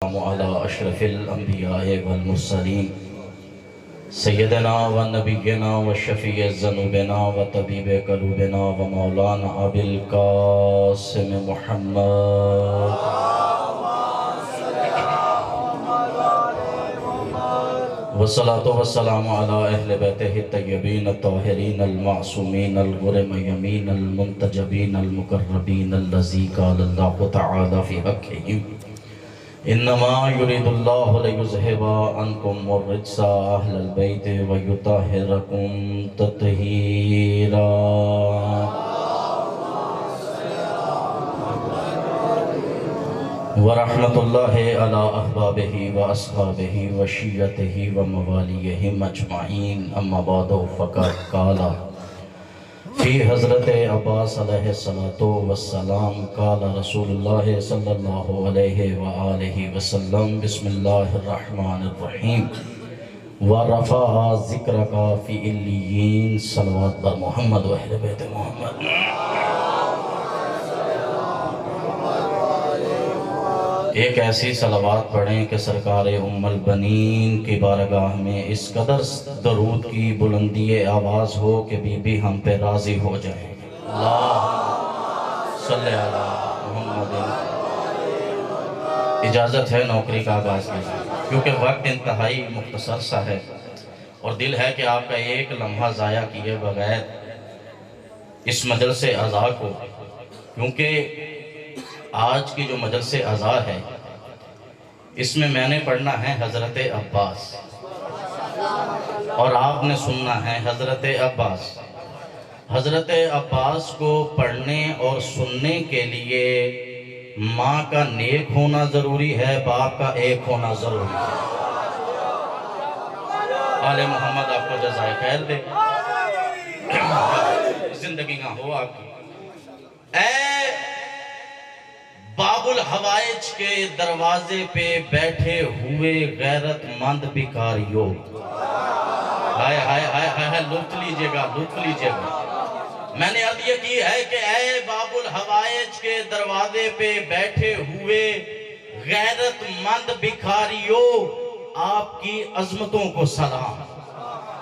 والسلام على اشرف الانبیاء والمرسلین سیدنا و نبینا و شفیع ذنوبنا و طبیب قلوبنا و مولانا ابی القاسم محمد والصلاة والسلام على اہل بیتہ الطیبین الطاہرین المعصومین الغر میمین المنتجبین المقربین الذی قال اللہ تعالی فی حقہم انما یرید اللہ لیذہب عنکم الرجس اہل البیت ویطہرکم تطہیرا ورحمت اللہ علی احبابہ و اصحابہ و شیعتہ و موالیہم اجمعین اما بعد فقد قال فی حضرت عباس علیہ السلام قال رسول اللہ صلی اللہ علیہ وآلہ وسلم بسم اللہ الرحمن الرحیم ورفع ذکرک فی علیین صلوات بر محمد و اہل بیت محمد۔ ایک ایسی صلوات پڑھیں کہ سرکار ام البنین کی بارگاہ میں اس قدر درود کی بلندی آواز ہو کہ بی بی ہم پہ راضی ہو جائیں۔ اللہ صلی علی محمد۔ اجازت ہے نوکری کا آغاز کیجئے کیونکہ وقت انتہائی مختصر سا ہے اور دل ہے کہ آپ کا ایک لمحہ ضائع کیے بغیر اس مجلس عزا کو، کیونکہ آج کی جو مجلس عزا ہے اس میں نے پڑھنا ہے حضرت عباس اور آپ نے سننا ہے حضرت عباس۔ حضرت عباس کو پڑھنے اور سننے کے لیے ماں کا نیک ہونا ضروری ہے، باپ کا ایک ہونا ضروری ہے۔ آل محمد آپ کو جزائے خیر دے، زندگی نہ ہو آپ کی۔ اے باب الحوائج کے دروازے پہ بیٹھے ہوئے غیرت مند بھکاریوں، ہائے ہائے ہائے ہائے، لطف لیجئے گا، لطف لیجئے گا۔ میں نے عرض یہ کی ہے کہ اے باب الحوائج کے دروازے پہ بیٹھے ہوئے غیرت مند بھکاریوں، آپ کی عظمتوں کو سلام،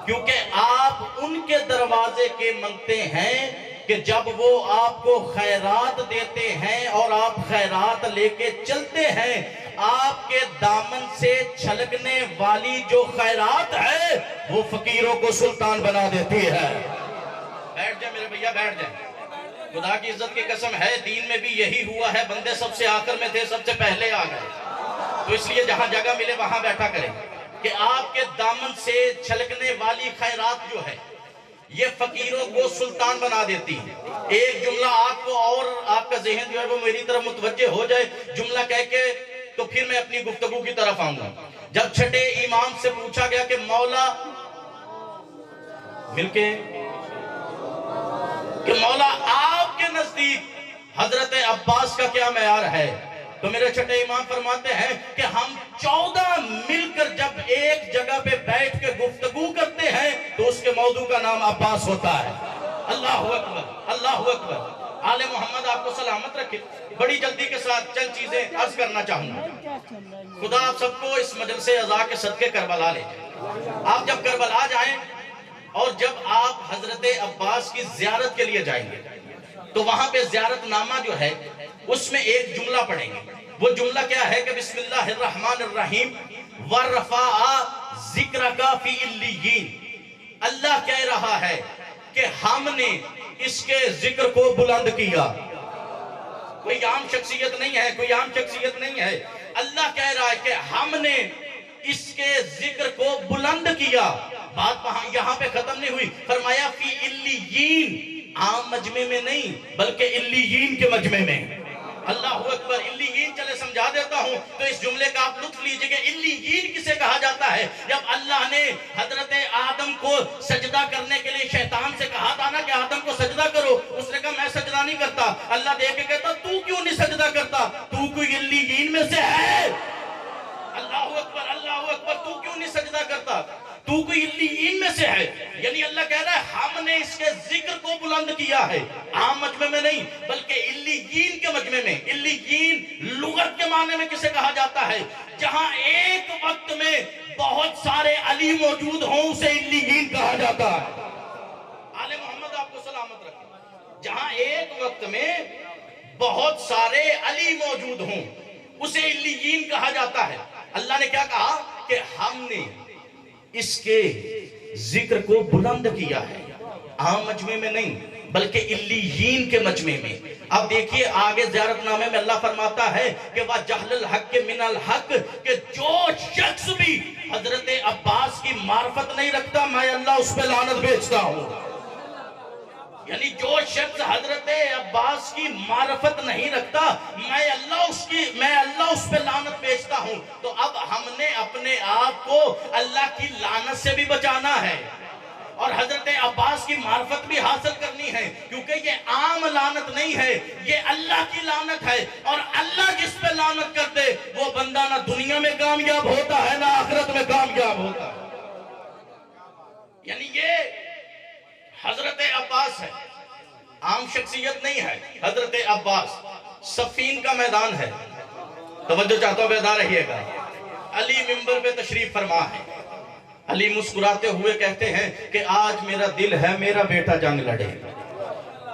کیونکہ آپ ان کے دروازے کے منگتے ہیں کہ جب وہ آپ کو خیرات دیتے ہیں اور آپ خیرات لے کے چلتے ہیں، آپ کے دامن سے چھلکنے والی جو خیرات ہے وہ فقیروں کو سلطان بنا دیتی ہے۔ بیٹھ جائیں میرے بھیا، بیٹھ جائیں۔ خدا کی عزت کی قسم ہے، دین میں بھی یہی ہوا ہے، بندے سب سے آخر میں تھے، سب سے پہلے آ گئے، تو اس لیے جہاں جگہ ملے وہاں بیٹھا کریں کہ آپ کے دامن سے چھلکنے والی خیرات جو ہے یہ فقیروں کو سلطان بنا دیتی ہے۔ ایک جملہ آپ کو اور آپ کا ذہن جو ہے وہ میری طرف متوجہ ہو جائے، جملہ کہہ کے تو پھر میں اپنی گفتگو کی طرف آؤں گا۔ جب چھٹے امام سے پوچھا گیا کہ مولا مل کے کہ مولا آپ کے نزدیک حضرت عباس کا کیا معیار ہے، تو میرے چھٹے امام فرماتے ہیں کہ ہم 14 مل کر جب ایک جگہ پہ بیٹھ کے گفتگو کرتے ہیں تو اس کے موضوع کا نام عباس ہوتا ہے۔ اللہ اکبر، اللہ اکبر۔ آل محمد آپ کو سلامت رکھے۔ بڑی جلدی کے ساتھ چند چیزیں عرض کرنا چاہوں گا۔ خدا آپ سب کو اس مجلس عزا کے صدقے کربلا لے جائیں۔ آپ جب کربلا جائیں اور جب آپ حضرت عباس کی زیارت کے لیے جائیں گے تو وہاں پہ زیارت نامہ جو ہے اس میں ایک جملہ پڑھیں گے۔ وہ جملہ کیا ہے کہ بسم اللہ الرحمن الرحیم وَرَفَعَ ذِكْرَكَ فِي عِلِّيِّينَ۔ اللہ کہہ رہا ہے کہ ہم نے اس کے ذکر کو بلند کیا۔ کوئی عام شخصیت نہیں ہے، کوئی عام شخصیت نہیں ہے۔ اللہ کہہ رہا ہے کہ ہم نے اس کے ذکر کو بلند کیا۔ بات یہاں پہ ختم نہیں ہوئی، فرمایا فی علیین، عام مجمع میں نہیں بلکہ علیین کے مجمع میں۔ اللہ اکبر۔ علیین چلے سمجھا دیتا ہوں تو اس جملے کا آپ لطف لیجئے کہ علیین کسے کہا جاتا ہے؟ جب اللہ نے حضرت آدم کو سجدہ کرنے کے لیے شیطان سے کہا تھا نا کہ آدم کو سجدہ کرو، اس نے کہا میں سجدہ نہیں کرتا۔ اللہ دیکھ کے کہتا تو کیوں نہیں سجدہ کرتا؟ تو کوئی علیین میں سے ہے؟ اللہ اکبر، اللہ اکبر۔ تو کیوں نہیں سجدہ کرتا؟ تو کوئی علیین میں سے ہے۔ یعنی اللہ کہہ رہا ہے ہم نے اس کے ذکر کو بلند کیا ہے، عام مجمع میں نہیں بلکہ علیین کے مجمع میں۔ علیین لغت کے معنی میں کسے کہا جاتا ہے؟ جہاں ایک وقت میں بہت سارے علی موجود ہوں اسے علیین کہا جاتا ہے۔ آل محمد آپ کو سلامت رکھے۔ جہاں ایک وقت میں بہت سارے علی موجود ہوں اسے علیین کہا جاتا ہے۔ اللہ نے کیا کہا کہ ہم نے اس کے ذکر کو بلند کیا ہے، عام مجمع میں نہیں بلکہ علیین کے مجمع میں۔ اب دیکھیے آگے زیارت نامے میں اللہ فرماتا ہے کہ وَجَهْلَ الْحَقِّ مِنَ الْحَقِّ، کہ جو شخص بھی حضرت عباس کی معرفت نہیں رکھتا میں اللہ اس پہ لعنت بھیجتا ہوں۔ یعنی جو شخص حضرت عباس کی معرفت نہیں رکھتا میں اللہ اس پہ لعنت بھیجتا ہوں۔ تو اب ہم نے اپنے آپ کو اللہ کی لعنت سے بھی بچانا ہے اور حضرت عباس کی معرفت بھی حاصل کرنی ہے، کیونکہ یہ عام لعنت نہیں ہے، یہ اللہ کی لعنت ہے، اور اللہ جس پہ لعنت کر دے وہ بندہ نہ دنیا میں کامیاب ہوتا ہے نہ آخرت میں کامیاب ہوتا ہے۔ یعنی یہ حضرت عباس ہے، عام شخصیت نہیں ہے۔ حضرت عباس صفین کا میدان ہے، توجہ چاہتا ہوں بیدار رہیے گا۔ علی منبر پہ تشریف فرما ہے، علی مسکراتے ہوئے کہتے ہیں کہ آج میرا دل ہے میرا بیٹا جنگ لڑے۔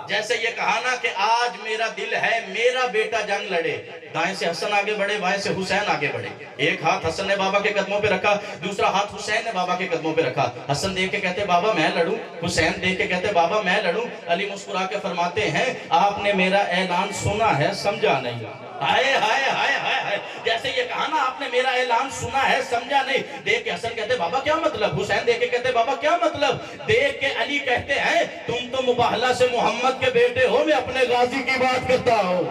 جیسے یہ کہا نا کہ آج میرا دل ہے میرا بیٹا جنگ لڑے، دائیں سے حسن آگے بڑھے بائیں سے حسین آگے بڑھے، ایک ہاتھ حسن نے بابا کے قدموں پہ رکھا، دوسرا ہاتھ حسین نے بابا کے قدموں پہ رکھا۔ حسن دیکھ کے کہتے بابا میں لڑوں، حسین دیکھ کے کہتے بابا میں لڑوں۔ علی مسکرا کے فرماتے ہیں آپ نے میرا اعلان سنا ہے سمجھا نہیں۔ ہائے ہائے ہائے ہائے، جیسے یہ کہا نا آپ نے میرا اعلان سنا ہے سمجھا نہیں۔ دیکھ کے حسن کہتے بابا کیا مطلب، حسین دیکھ کے کہتے بابا کیا مطلب، دیکھ کے علی کہتے ہیں تم تو مباہلہ سے محمد کے بیٹے ہو، میں اپنے غازی کی بات کرتا ہوں۔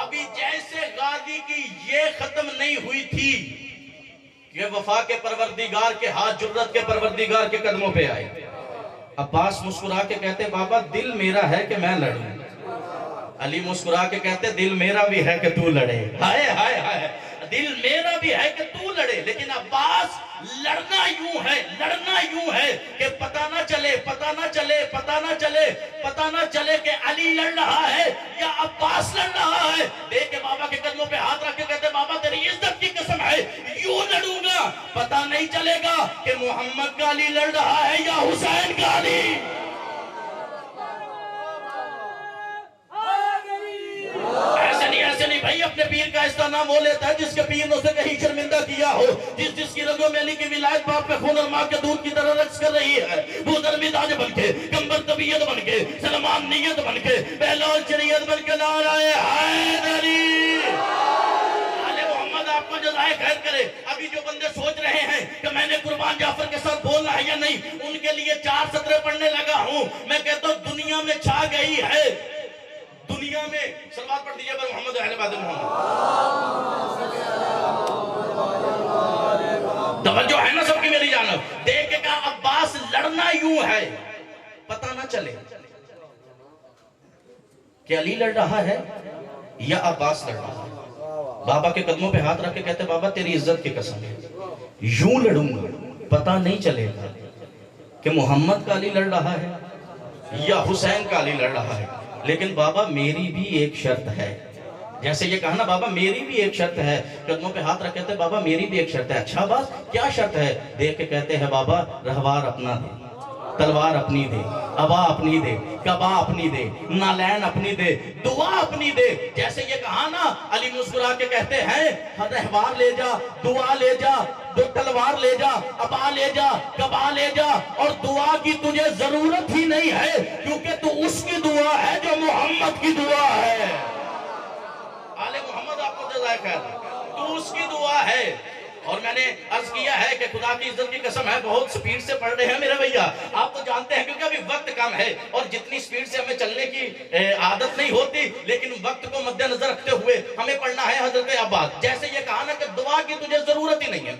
ابھی جیسے غازی کی یہ ختم نہیں ہوئی تھی کہ وفا کے پروردگار کے ہاتھ جرت کے پروردگار کے قدموں پہ آئے۔ عباس مسکرا کے کہتے بابا دل میرا ہے کہ میں لڑوں۔ علی مسکرا کے کہتے دل میرا بھی ہے کہ تو لڑے۔ ہائے ہائے ہائے، دل میرا بھی ہے کہ تو لڑے، لیکن عباس لڑنا یوں ہے کہ پتہ نہ چلے کہ علی لڑ رہا ہے یا عباس لڑ رہا ہے۔ دیکھ کے بابا کے قدموں پہ ہاتھ رکھ کے کہتے بابا تیری عزت کی قسم ہے یوں لڑوں گا، پتہ نہیں چلے گا کہ محمد کا علی لڑ رہا ہے یا حسین کا علی۔ ایسے نہیں بھائی، اپنے پیر کا اس نام وہ لیتا ہے جس کے پیر نے اسے کہیں شرمندہ کیا ہو، جس کی رگوں میں علی کی ولایت باپ پہ خون اور ماں کے دودھ کی طرح رقص کر رہی ہے، وہ درمیداج بن کے، کمبر طبیعت بن کے، سلمان نیت بن کے، بہلول شریعت بن کے نعرہ حیدری۔ آل محمد آپ کو جزائے خیر کرے۔ ابھی جو بندے سوچ رہے ہیں کہ میں نے قربان جعفر کے ساتھ بولنا ہے یا نہیں، ان کے لیے 4 سطریں پڑھنے لگا ہوں۔ میں کہتا ہوں دنیا میں چھا گئی ہے، دنیا میں صلوات پڑھ دیجئے پر محمد اہل باد محمد۔ توجہ ہے نا سب کی میری جانب۔ دیکھ کے کہا عباس لڑنا یوں ہے پتہ نہ چلے کہ علی لڑ رہا ہے یا عباس لڑ رہا ہے۔ بابا کے قدموں پہ ہاتھ رکھ کے کہتے بابا تیری عزت کی قسم ہے یوں لڑوں گا، پتہ نہیں چلے گا کہ محمد کا علی لڑ رہا ہے یا حسین کا علی لڑ رہا ہے، لیکن بابا میری بھی ایک شرط ہے۔ جیسے یہ کہا نا بابا میری بھی ایک شرط ہے، قدموں پہ ہاتھ رکھتے بابا میری بھی ایک شرط ہے۔ اچھا باس کیا شرط ہے؟ دیکھ کے کہتے ہیں بابا رہوار اپنا دے، تلوار اپنی دے، عبا اپنی دے، کبا اپنی دے، نالین اپنی دے، دعا اپنی دے۔ جیسے یہ کہا نا علی مسکرا کے کہتے ہیں رہوار لے جا، دعا لے جا، تلوار لے جا، عبا لے جا، کبا لے جا، اور دعا کی تجھے ضرورت ہی نہیں ہے کیونکہ تو اس کی دعا ہے جو محمد کی دعا ہے۔ آل محمد آپ کو جزائے خیر، تو اس کی دعا ہے۔ اور میں نے عرض کیا ہے کہ خدا کی عزت کی قسم ہے بہت سپیڈ سے پڑھ رہے ہیں میرے بھیا، آپ تو جانتے ہیں کیونکہ ابھی وقت کم ہے اور جتنی سپیڈ سے ہمیں چلنے کی عادت نہیں ہوتی، لیکن وقت کو مد نظر رکھتے ہوئے ہمیں پڑھنا ہے حضرت عباس۔ جیسے یہ کہا نا کہ دعا کی تجھے ضرورت ہی نہیں ہے،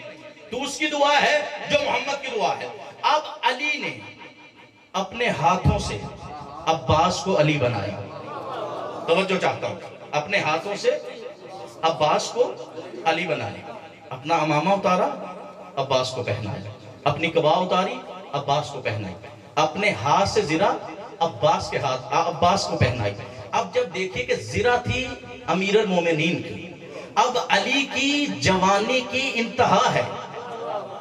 تو اس کی دعا ہے جو محمد کی دعا ہے۔ اب علی نے اپنے ہاتھوں سے عباس کو علی بنایا، توجہ چاہتا ہوں، اپنے ہاتھوں سے عباس کو علی بنایا، اپنا امامہ اتارا عباس کو پہنایا، اپنی قبا اتاری عباس کو پہنائی، اپنے ہاتھ سے زرہ عباس کو پہنائی۔ اب جب دیکھیں کہ زرہ تھی امیر المومنین کی اب علی کی جوانی کی انتہا ہے،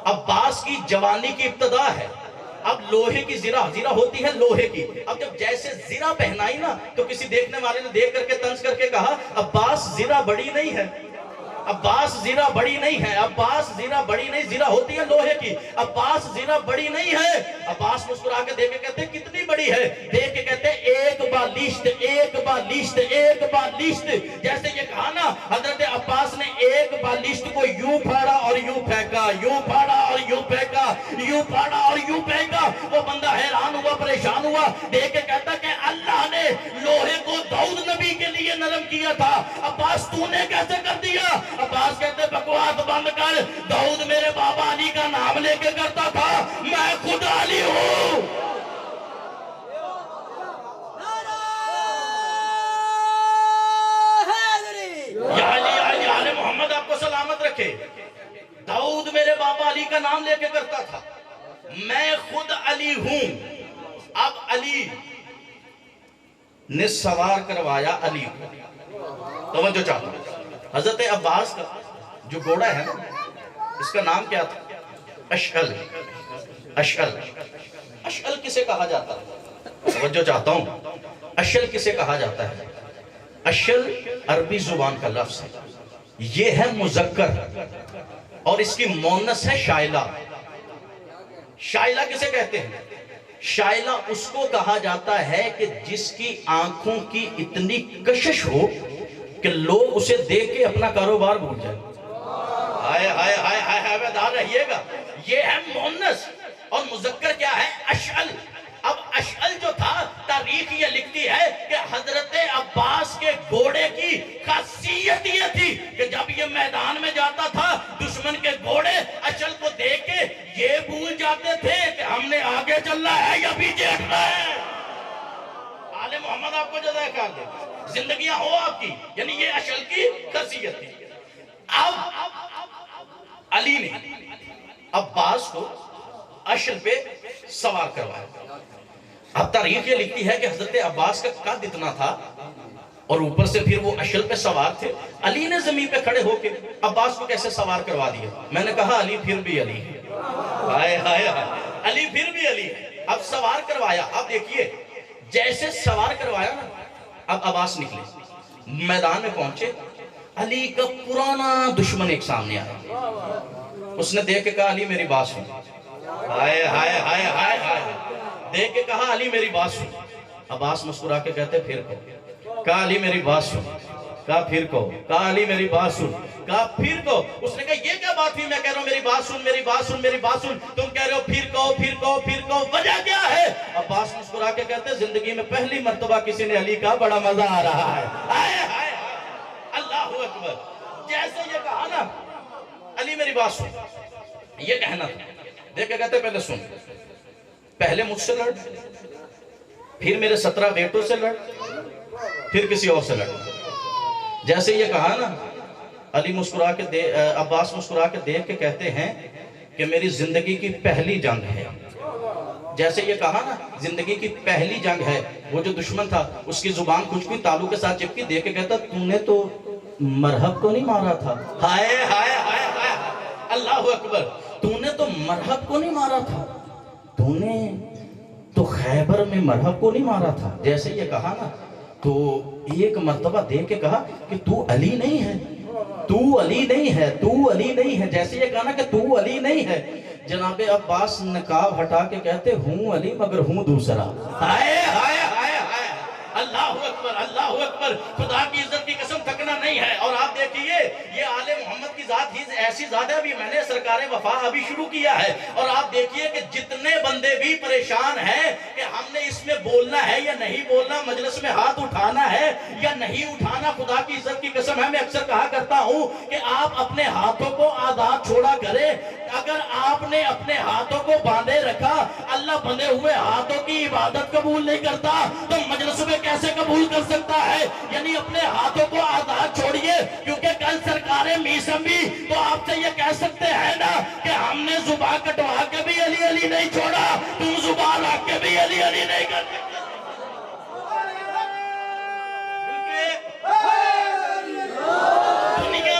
عباس کی جوانی کی ابتدا ہے. اب لوہے کی زرہ ہوتی ہے لوہے کی. اب جب جیسے زرہ پہنائی نا تو کسی دیکھنے والے نے دیکھ کر کے طنز کر کے کہا عباس زرہ بڑی نہیں ہے، عباس زرہ بڑی نہیں ہے، عباس زرہ بڑی نہیں، زرہ ہوتی ہے لوہے کی، عباس زرہ بڑی نہیں ہے. عباس مسکرا کے دیکھ کے کہتے کتنی بڑی ہے؟ دیکھ کے کہتے ایک بالشت، ایک بالشت، ایک بالشت. جیسے یہ کہا نا حضرت عباس نے ایک بالشت کو یوں پھاڑا اور یوں پھینکا، یوں پھاڑا اور یوں پھینکا، یوں پھاڑا اور یوں پھینکا. وہ بندہ حیران ہوا، پریشان ہوا، دیکھ کے کہتا کہ اللہ نے لوہے کو داؤد نبی کے لیے نرم کیا تھا، عباس تو نے کیسے کر دیا؟ عباس کہتے بکواس بند کر، داؤد میرے بابا علی کا نام لے کے کرتا تھا، میں خود علی ہوں. یا علی آل محمد آپ کو سلامت رکھے. داؤد میرے بابا علی کا نام لے کے کرتا تھا، میں خود علی ہوں. اب علی نے سوار کروایا علی کو. توجہ چاہتا ہوں، حضرت عباس کا جو گھوڑا ہے نا اس کا نام کیا تھا؟ اشعل. اشعل، اشعل کسے کہا جاتا ہے؟ توجہ چاہتا ہوں، اشعل کسے کہا جاتا ہے؟ اشعل عربی زبان کا لفظ ہے، یہ ہے مذکر اور اس کی مؤنث ہے شائلہ. شائلہ کسے کہتے ہیں؟ شائلہ اس کو کہا جاتا ہے کہ جس کی آنکھوں کی اتنی کشش ہو کہ لوگ اسے دیکھ کے اپنا کاروبار بھول جائیں. ہائے ہائے ہائے ہائے بیدار رہیے گا. یہ ہے مؤنث اور مذکر کیا ہے؟ اشعل. اب اشعل جو تھا تاریخ یہ لکھتی ہے کہ حضرت عباس کے گھوڑے کی خاصیت یہ تھی کہ جب یہ میدان میں جاتا تھا دشمن کے گھوڑے اشعل کو دیکھ کے یہ بھول جاتے تھے کہ ہم نے آگے چلنا ہے یا پیچھے ہٹنا ہے. آل محمد آپ کو جزائے خیر دے، زندگیاں ہو آپ کی. یعنی یہ اشعل کی خاصیت تھی. اب علی نے عباس کو اشعل پہ سوار کروایا. اب تاریخ یہ لکھتی ہے کہ حضرت عباس کا قد اتنا تھا اور اوپر سے پھر وہ اشعل پہ سوار تھے. علی نے زمین پہ کھڑے ہو کے عباس کو کیسے سوار کروا دیا؟ میں نے کہا علی پھر بھی علی ہے. ہائے ہائے ہائے، علی پھر بھی علی ہے. اب سوار کروایا. اب دیکھیے جیسے سوار کروایا نا اب عباس نکلے میدان میں پہنچے. علی کا پرانا دشمن ایک سامنے آیا. اس نے دیکھ کے کہا علی میری بات سن. ہائے ہائے ہائے ہائے ہائے، دیکھ کے کہا علی میری بات سن. عباس مسکرا کے کہتے پھر کہو. کہا علی میری بات سن. کہا پھر کہو. کہا علی میری بات سن. کہا پھر کہو. اس نے کہا یہ کیا بات ہوئی؟ میں کہہ رہا ہوں میری بات سن، میری بات سن، میری بات سن. تم کہہ رہے ہو پھر کہو، پھر کہو، پھر کہو. وجہ کیا ہے؟ عباس مسکرا کے کہتے زندگی میں پہلی مرتبہ کسی نے علی کا بڑا مزہ آ رہا ہے. ہائے ہائے اللہ اکبر. جیسے یہ کہا نا علی میری بات سن، یہ کہنا تھا. دیکھ کے کہتے پہلے سن، پہلے مجھ سے لڑ، پھر میرے 17 بیٹوں سے لڑ، پھر کسی اور سے لڑ. جیسے یہ کہا نا علی مسکرا کے عباس مسکرا کے دیکھ کے کہتے ہیں کہ میری زندگی کی پہلی جنگ ہے. جیسے یہ کہا نا زندگی کی پہلی جنگ ہے. وہ جو دشمن تھا اس کی زبان کچھ بھی تالو کے ساتھ چپکی. دیکھ کے کہتا تو نے تو مرحب کو نہیں مارا تھا. ہائے ہائے ہائے ہائے اللہ اکبر. تو نے تو مرحب کو نہیں مارا تھا، تو نے تو خیبر میں مرحب کو نہیں مارا تھا. جیسے یہ کہا نا تو ایک مرتبہ دیکھ کے کہا کہ تو علی نہیں ہے، تو علی نہیں ہے، تو علی نہیں ہے. جیسے یہ کہا نا کہ تو علی نہیں ہے. جناب عباس نقاب ہٹا کے کہتے ہوں علی مگر ہوں دوسرا. ہائے ہائے ہائے ہائے اللہ اکبر اللہ اکبر. خدا کی عزت کی قسم تھکنا نہیں ہے. اور آپ دیکھیے یہ آل محمد کی ذات ہی ایسی ذات ہے. ابھی میں نے سرکار وفا ابھی شروع کیا ہے اور آپ دیکھیے کہ جتنے بندے بھی پریشان ہیں کہ ہم نے اس میں بولنا ہے یا نہیں بولنا، مجلس میں ہاتھ اٹھانا ہے یا نہیں اٹھانا، خدا کی عزت کی قسم ہے میں اکثر کہا کرتا ہوں کہ آپ اپنے ہاتھوں کو آزاد چھوڑا کریں. اگر آپ نے اپنے ہاتھوں کو باندھے رکھا، اللہ بندھے ہوئے ہاتھوں کی عبادت قبول نہیں کرتا تو مجلس میں کیسے قبول کر سکتا ہے؟ یعنی اپنے ہاتھوں کو آزاد چھوڑیے، کیونکہ کل سرکار میثم بھی تو آپ سے یہ کہہ سکتے ہیں نا کہ ہم نے زبان کٹوا کے بھی علی علی نہیں چھوڑا، تم زبان رکھ کے بھی علی علی نہیں کر سکتے. دنیا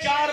4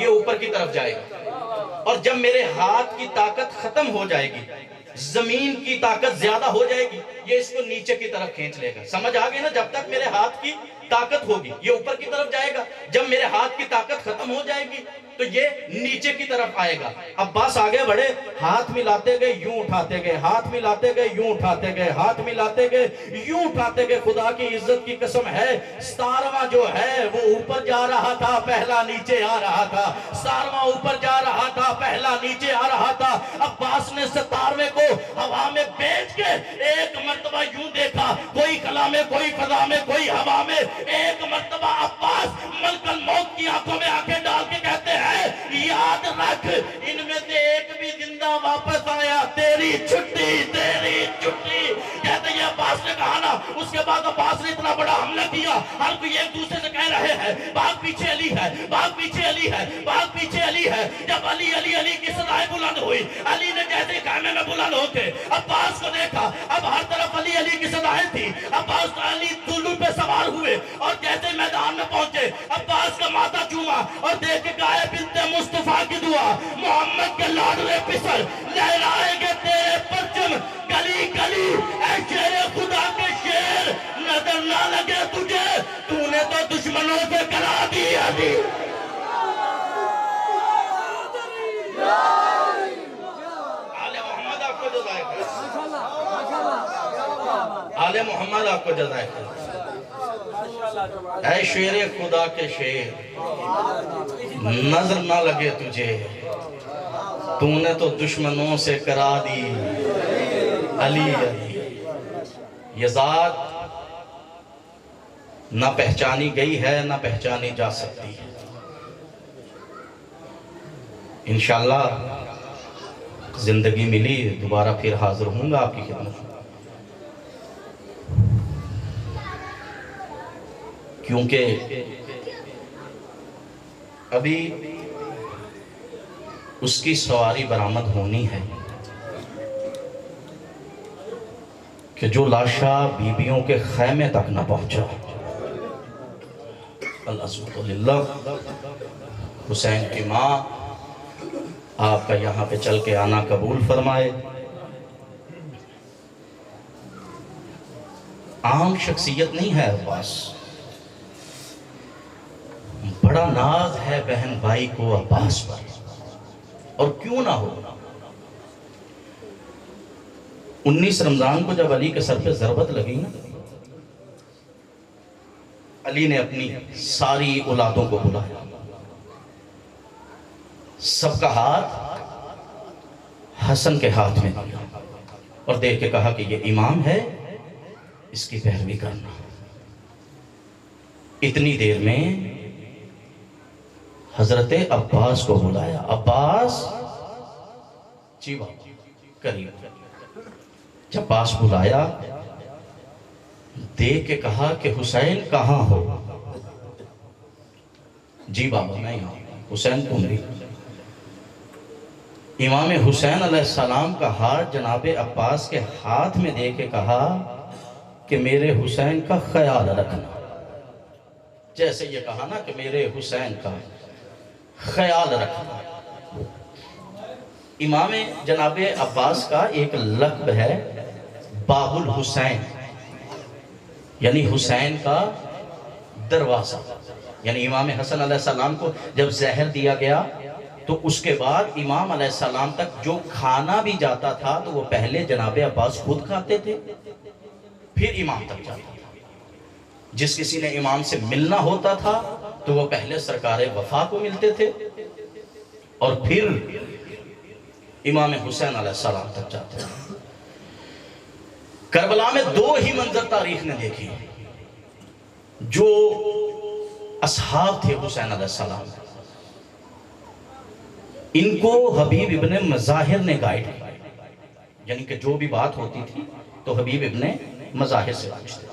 یہ اوپر کی طرف جائے گا، اور جب میرے ہاتھ کی طاقت ختم ہو جائے گی، زمین کی طاقت زیادہ ہو جائے گی، یہ اس کو نیچے کی طرف کھینچ لے گا۔ سمجھ آگئے نا؟ جب تک میرے ہاتھ کی طاقت ہوگی یہ اوپر کی طرف جائے گا، جب میرے ہاتھ کی طاقت ختم ہو جائے گی تو یہ نیچے کی طرف آئے گا۔ عباس آگے بڑھے، ہاتھ ملاتے گئے، یوں اٹھاتے گئے، ہاتھ ملاتے گئے، یوں اٹھاتے گئے، ہاتھ ملاتے گئے، یوں اٹھاتے گئے۔ خدا کی عزت کی قسم ہے، 17واں جو ہے وہ اوپر جا رہا تھا، پہلا نیچے آ رہا تھا۔ 17واں اوپر جا رہا تھا، پہلا نیچے آ رہا تھا۔ عباس نے 17ویں کو ہوا میں بیچ کے ایک مرتبہ یوں دیکھا، کوئی خلا میں، کوئی فضا میں، کوئی ہوا میں۔ ایک مرتبہ عباس ملک الموت کی آنکھوں میں آنکھیں ڈال کے کہتے ہیں، یاد رکھ ان میں سے ایک بھی زندہ واپس آیا، تیری چھٹی، تیری چھٹی۔ کہتے ہیں عباس نے کہا نا، اس کے بعد عباس نے اتنا بڑا حملہ کیا، ہر کوئی ایک دوسرے سے کہہ رہے ہیں باغ پیچھے علی ہے، باغ پیچھے علی ہے، باغ پیچھے علی ہے۔ جب علی علی علی کی صدائیں بلند ہوئی، علی نے جیسے خیمے میں بلند ہو کے عباس کو دیکھا، اب ہر طرف علی علی کی صدائیں تھی۔ عباس علی طلوع پہ سوار ہوئے اور جیسے میدان میں پہنچے، عباس کا ماتھا چوما اور دیکھ کے کہا، بنت مصطفیٰ کی دعا، محمد کے لاڈلے پسر، لہرائیں گے تیرے پرچم گلی گلی۔ اے شیر خدا کے شیر، نظر نہ لگے تجھے، تو نے تو دشمنوں سے کرا دی علی۔ آل محمد آپ کو جزائے خیر، آل محمد آپ کو جزائے خیر۔ اے شیر خدا کے شیر، نظر نہ لگے تجھے، تو نے تو دشمنوں سے کرا دی علی علی۔ یہ ذات نہ پہچانی گئی ہے، نہ پہچانی جا سکتی ہے۔ انشاءاللہ زندگی ملی دوبارہ پھر حاضر ہوں گا آپ کی خدمت میں، کیونکہ ابھی اس کی سواری برآمد ہونی ہے کہ جو لاشا بیبیوں کے خیمے تک نہ پہنچا۔ الحمدللہ حسین کی ماں آپ کا یہاں پہ چل کے آنا قبول فرمائے۔ عام شخصیت نہیں ہے عباس، بڑا ناز ہے بہن بھائی کو عباس پر، اور کیوں نہ ہو۔ 19 رمضان کو جب علی کے سر پہ ضربت لگی نا، علی نے اپنی ساری اولادوں کو بلایا، سب کا ہاتھ حسن کے ہاتھ میں دیا اور دیکھ کے کہا کہ یہ امام ہے، اس کی پیروی کرنا۔ اتنی دیر میں حضرت عباس کو بلایا، عباس جی بابا قریب۔ جب عباس بلایا، دیکھ کے کہا کہ حسین کہاں ہو؟ جی بابا میں یہاں ہوں۔ حسین تم بھی؟ امام حسین علیہ السلام کا ہاتھ جناب عباس کے ہاتھ میں دے کے کہا کہ میرے حسین کا خیال رکھنا۔ جیسے یہ کہا نا کہ میرے حسین کا خیال رکھنا۔ امام جناب عباس کا ایک لقب ہے باب الحسین، یعنی حسین کا دروازہ۔ یعنی امام حسن علیہ السلام کو جب زہر دیا گیا تو اس کے بعد امام علیہ السلام تک جو کھانا بھی جاتا تھا تو وہ پہلے جناب عباس خود کھاتے تھے، پھر امام تک جاتا تھا۔ جس کسی نے امام سے ملنا ہوتا تھا تو وہ پہلے سرکار وفا کو ملتے تھے اور پھر امام حسین علیہ السلام تک جاتے تھے۔ کربلا میں دو ہی منظر تاریخ نے دیکھی جو اصحاب تھے حسین علیہ السلام، ان کو حبیب ابن مظاہر نے گائیڈ کیا، یعنی کہ جو بھی بات ہوتی تھی تو حبیب ابن مظاہر سے پوچھتے تھے۔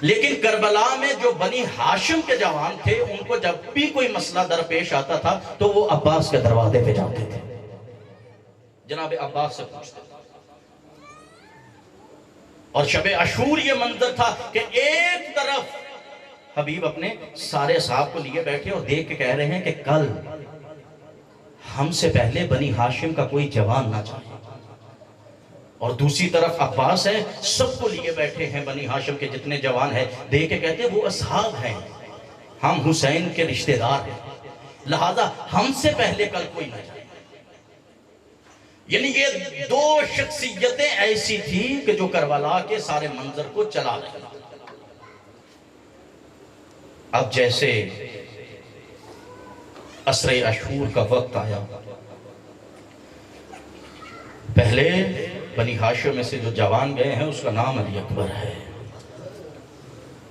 لیکن کربلا میں جو بنی ہاشم کے جوان تھے ان کو جب بھی کوئی مسئلہ درپیش آتا تھا تو وہ عباس کے دروازے پہ جاتے تھے، جناب عباس سے پوچھتے تھے۔ اور شب عاشور یہ منظر تھا کہ ایک طرف حبیب اپنے سارے اصحاب کو لیے بیٹھے اور دیکھ کے کہہ رہے ہیں کہ کل ہم سے پہلے بنی ہاشم کا کوئی جوان نہ جائے. اور دوسری طرف عباس ہے، سب کو لیے بیٹھے ہیں بنی ہاشم کے جتنے جوان ہیں. دیکھ کے کہتے ہیں وہ اصحاب ہیں، ہم حسین کے رشتہ دار ہیں، لہذا ہم سے پہلے کل کوئی نہ جائے. یعنی یہ دو شخصیتیں ایسی تھی کہ جو کربلا کے سارے منظر کو چلا رہے. اب جیسے عصر عاشور کا وقت آیا، پہلے بنی ہاشم میں سے جو جوان گئے ہیں اس کا نام علی اکبر ہے.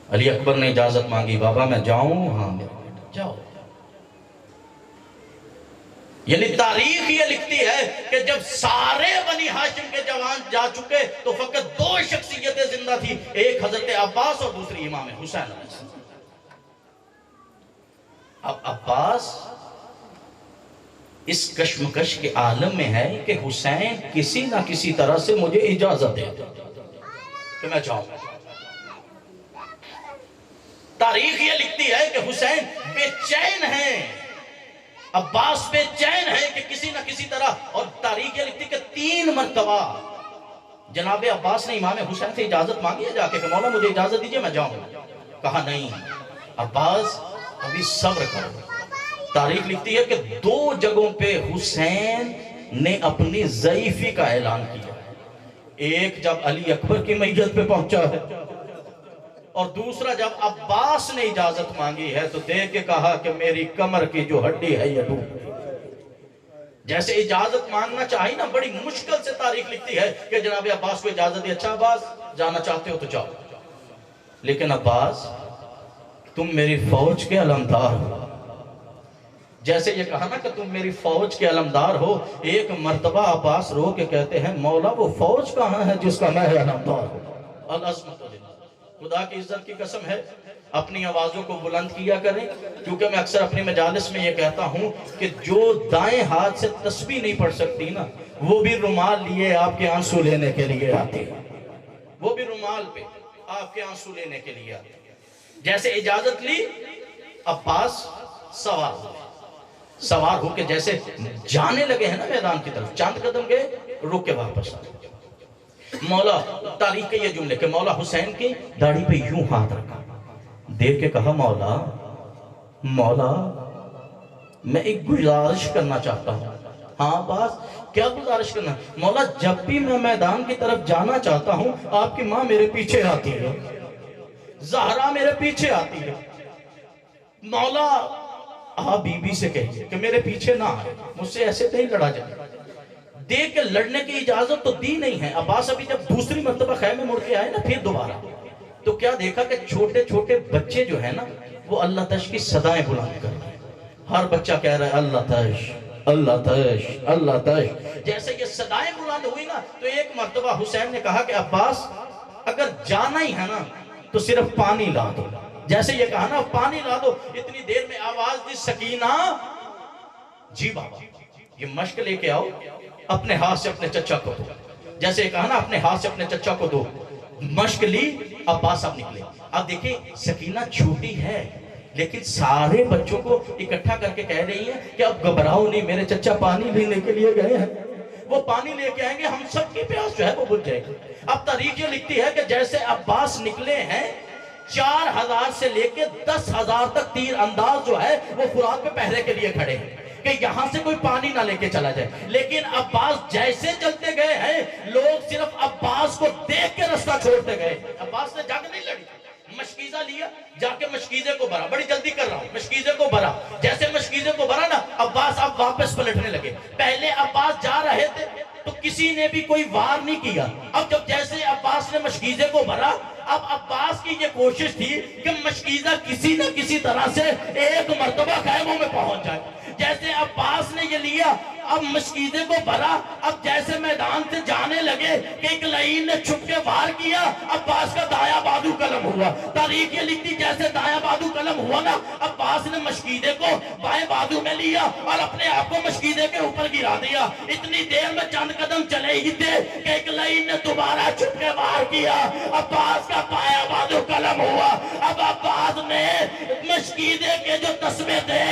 علی اکبر نے اجازت مانگی، بابا میں جاؤں؟ ہاں میرا بیٹا جاؤ. یعنی تاریخ یہ لکھتی ہے کہ جب سارے بنی ہاشم کے جوان جا چکے تو فقط دو شخصیتیں زندہ تھی، ایک حضرت عباس اور دوسری امام حسین علیہ السلام. اب عباس اس کشمکش کے عالم میں ہے کہ حسین کسی نہ کسی طرح سے مجھے اجازت دے کہ میں جاؤں. تاریخ یہ لکھتی ہے کہ حسین بے چین ہے، عباس بے چین ہے کہ کسی نہ کسی طرح. اور تاریخ یہ لکھتی ہے کہ 3 مرتبہ جناب عباس نے امام حسین سے اجازت مانگی ہے جا کے کہ مولا مجھے اجازت دیجئے میں جاؤں. کہا نہیں عباس ابھی صبر کرو. تاریخ لکھتی ہے کہ 2 جگہوں پہ حسین نے اپنی ضعیفی کا اعلان کیا. ایک جب علی اکبر کی میت پہ پہنچا ہے، اور دوسرا جب عباس نے اجازت مانگی ہے تو دیکھ کے کہا کہ میری کمر کی جو ہڈی ہے یہ ٹوٹ. جیسے اجازت مانگنا چاہیے نا، بڑی مشکل سے تاریخ لکھتی ہے کہ جناب عباس کو اجازت دی. اچھا عباس جانا چاہتے ہو تو جاؤ، لیکن عباس تم میری فوج کے علمدار ہو. جیسے یہ کہا نا کہ تم میری فوج کے علمدار ہو، ایک مرتبہ عباس رو کے کہتے ہیں مولا وہ فوج کہاں ہے جس کا میں علمدار ہوں. العظمت للہ، خدا کی عزت کی قسم ہے اپنی آوازوں کو بلند کیا کریں، کیونکہ میں اکثر اپنی مجالس میں یہ کہتا ہوں کہ جو دائیں ہاتھ سے تسبیح نہیں پڑھ سکتی نا، وہ بھی رومال لیے آپ کے آنسو لینے کے لیے آتی ہے. وہ بھی رومال پہ آپ کے آنسو لینے کے لیے آتی ہے. جیسے اجازت لی، عباس سوار ہو کے جیسے جانے لگے ہیں نا میدان کی طرف، چاند قدم گئے، رک کے واپس آئے. مولا تاریخ کے یہ جملے کہ مولا حسین کی داڑھی پہ یوں ہاتھ رکھا، دیکھ کے کہا مولا میں ایک گزارش کرنا چاہتا ہوں. ہاں عباس کیا گزارش کرنا؟ مولا جب بھی میں میدان کی طرف جانا چاہتا ہوں آپ کی ماں میرے پیچھے آتی ہے، زہرا میرے پیچھے آتی ہے. مولا آپ بی بی سے کہیے کہ میرے پیچھے نہ آئے، مجھ سے ایسے نہیں لڑا جائے. دیکھ کے لڑنے کی اجازت تو دی نہیں ہے. عباس ابھی جب دوسری مرتبہ خیمے مڑ کے آئے نا پھر دوبارہ، تو کیا دیکھا کہ چھوٹے چھوٹے بچے جو ہیں نا وہ اللہ تش کی صدائیں بلند کر رہے ہیں. ہر بچہ کہہ رہا ہے اللہ تش اللہ تش اللہ تش. جیسے یہ صدائیں بلند ہوئی نا تو ایک مرتبہ حسین نے کہا کہ عباس اگر جانا ہی ہے نا تو صرف پانی لا دو. جیسے یہ کہا نا پانی لا دو، اتنی دیر میں آواز دی سکینہ جی بابا یہ مشق لے کے آؤ، اپنے ہاتھ سے اپنے چچا کو دو. جیسے یہ کہا نا اپنے ہاتھ سے اپنے چچا کو دو، مشق لی، عباس اب نکلے. اب دیکھیں سکینہ چھوٹی ہے لیکن سارے بچوں کو اکٹھا کر کے کہہ رہی ہے کہ اب گھبراؤ نہیں، میرے چچا پانی لینے کے لیے گئے ہیں، وہ پانی لے کے آئیں گے، ہم سب کی پیاس جو ہے وہ بجھ جائے گی. اب تاریخ یہ لکھتی ہے کہ جیسے عباس نکلے ہیں 4000 سے لے کے 10,000 تک تیر انداز جو ہے وہ فرات پہ پہرے کے لیے کھڑے ہیں کہ یہاں سے کوئی پانی نہ لے کے چلا جائے. لیکن عباس جیسے چلتے گئے ہیں لوگ صرف عباس کو دیکھ کے رستہ چھوڑتے گئے. عباس نے جنگ نہیں لڑی، مشکیزہ لیا، جا کے مشکیزے کو بھرا. بڑی جلدی کر رہا ہوں، مشکیزے کو بھرا. جیسے مشکیزے کو بھرا نا عباس اب واپس پلٹنے لگے. پہلے عباس جا رہے تھے تو کسی نے بھی کوئی وار نہیں کیا. اب جب جیسے عباس نے مشکیزے کو بھرا، اب عباس کی یہ کوشش تھی کہ مشکیزہ کسی نہ کسی طرح سے ایک مرتبہ خیموں میں پہنچ جائے. جیسے عباس نے یہ لیا اب مشکیدے کو بھرا. اب جیسے میدان سے جانے لگے کہ ایک لعین نے چھپ کے وار کیا. عباس کا دایا بازو قلم ہوا. تاریخ یہ لکھتی جیسے دایا بازو قلم ہوا نا, عباس نے مشکیدے کو بائیں بازو میں لیا اور اپنے آپ کو مشکیدے کے اوپر گرا دیا. اتنی دیر میں چند قدم چلے ہی تھے کہ ایک لعین نے دوبارہ چھپ کے وار کیا. عباس کا بائیں بازو قلم ہوا. اب عباس نے مشکیدے کے جو تسمے تھے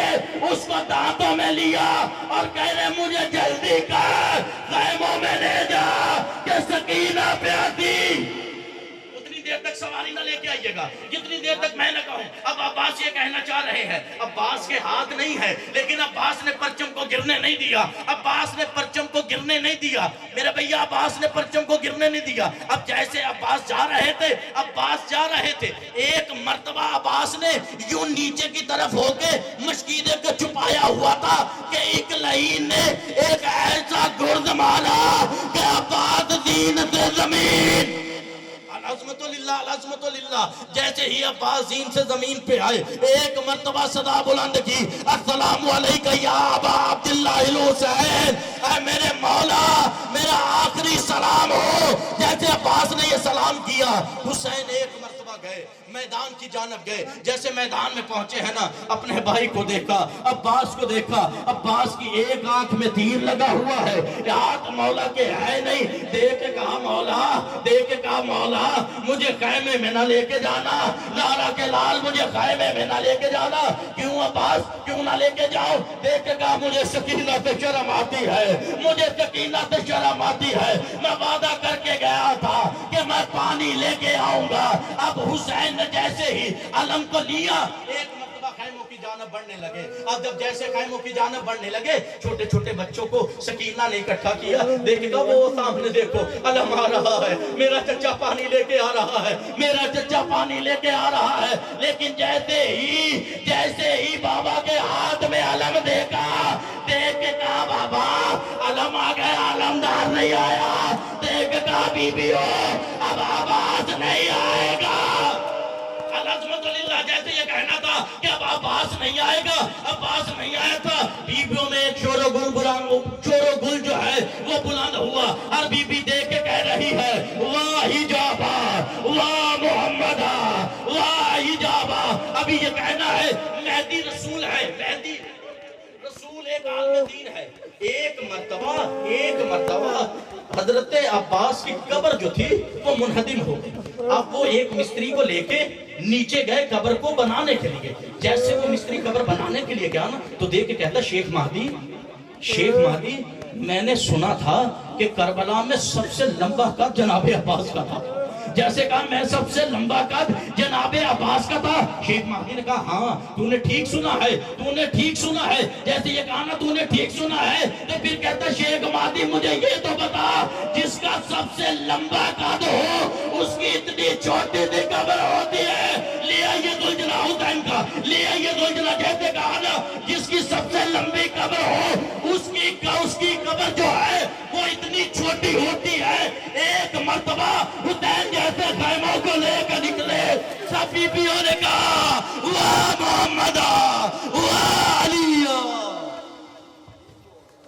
اس کو دانتوں میں لیا اور کہہ رہے مجھے جلدی کر, خیموں میں لے جا کہ سکینہ پہ آتی. اتنی دیر تک سواری نہ لے کے آئیے گا جتنی دیر تک میں نہ کہوں. اب عباس یہ کہنا چاہ رہے ہیں, عباس کے ہاتھ نہیں ہے لیکن عباس نے پرچم کو گرنے نہیں دیا. عباس نے پرچم کو گرنے نہیں دیا میرے بھیا, عباس نے پرچم کو گرنے نہیں دیا. اب جیسے عباس جا رہے تھے ایک مرتبہ عباس نے یوں نیچے کی طرف ہو کے مشکیدے کو چھپایا ہوا تھا کہ ایک لعین نے ایک ایسا گرد مالا کہ عباس دین سے زمین. العظمت للہ, العظمت للہ. جیسے ہی عباس دین سے زمین پہ آئے ایک مرتبہ صدا بلند کی, السلام علیکہ یا ابا عبداللہ الحسین, اے میرے مولا میرا آخری سلام ہو. جیسے عباس نے یہ سلام کیا, حسین ایک مرتبہ گئے میدان کی جانب گئے. جیسے میدان میں پہنچے ہیں نا, اپنے بھائی کو دیکھا, عباس کو دیکھا. عباس کی ایک آنکھ میں تیر لگا ہوا ہے, ہاتھ مولا کے ہے نہیں. دیکھ کے کہا مولا مجھے خیمے میں نہ لے کے جانا, لارا کے لال مجھے خیمے میں نہ لے کے جانا. کیوں عباس, کیوں نہ لے کے جاؤ؟ دیکھ کے کہا مجھے سکینت شرم آتی ہے, مجھے سکینت شرم آتی ہے. میں وعدہ کر کے گیا تھا کہ میں پانی لے کے آؤں گا. اب حسین نے جیسے ہی علم کو لیا ایک مرتبہ خیموں کی جانب بڑھنے لگے. اب جب جیسے خیموں کی جانب بڑھنے لگے چھوٹے چھوٹے بچوں کو سکینہ نے اکٹھا کیا. دیکھے گا وہ سامنے دیکھو علم آ رہا ہے, میرا چچا پانی لے کے آ رہا ہے, میرا چچا پانی لے کے آ رہا ہے. لیکن جیسے ہی بابا کے ہاتھ میں علم دیکھا, دیکھ کے کہا بابا علم آ گیا, علمدار نہیں آیا. دیکھ کے کہا بیبیو اب عباس نہیں آئے گا. العظمت للہ. جیسے یہ کہنا تھا کہ اب عباس نہیں آئے گا, عباس نہیں آیا تھا. بیبیوں میں ایک شور و گل جو ہے وہ بلند ہوا اور بی بی دیکھ کے کہہ رہی ہے واہ حجابا, واہ محمدہ, واہ حجابا. ابھی یہ کہنا ہے مہدی رسول ہے, مہدی رسول ایک عالم دین ہے. ایک مرتبہ حضرت عباس کی قبر جو تھی وہ منہدم ہو گئی. اب وہ ایک مستری کو لے کے نیچے گئے قبر کو بنانے کے لیے. جیسے وہ مستری قبر بنانے کے لیے گیا نا تو دیکھ کے کہتا شیخ مہدی میں نے سنا تھا کہ کربلا میں سب سے لمبا قد جناب عباس کا تھا. جیسے کہا میں سب سے لمبا قد جناب عباس کا تھا. شیخ مہدی نے کہا ہاں تو نے ٹھیک سنا ہے, جیسے یہ کہا نا تو نے ٹھیک سنا ہے. تو پھر کہتا شیخ مہدی مجھے یہ تو بتا جس کا سب سے لمبا قد ہو اس کی اتنی چھوٹی سی قبر ہوتی ہے. لے آئیے دلجنا حسین کا, لے آئیے دلجنا. جیسے کہا نا جس کی سب سے لمبی قبر ہو اس کی قبر جو ہے وہ اتنی چھوٹی ہوتی ہے. ایک مرتبہ حسین جیسے خیموں کو لے کر نکلے سب بیبیوں نے کہا واہ محمد, واہ علی,